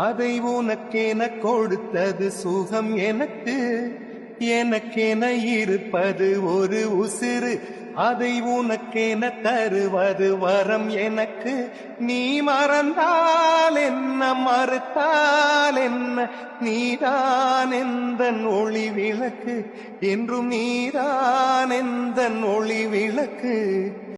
அதை உனக்கென கொடுத்தது சுகம் எனக்கு. எனக்கென இருப்பது ஒரு உசிறு, அதை உனக்கென தருவது வரம் எனக்கு. நீ மறந்தால் என்ன, மறுத்தால் என்ன, நீதான் எந்தன் ஒளி விளக்கு, என்றும் நீதான் எந்தன் ஒளி விளக்கு.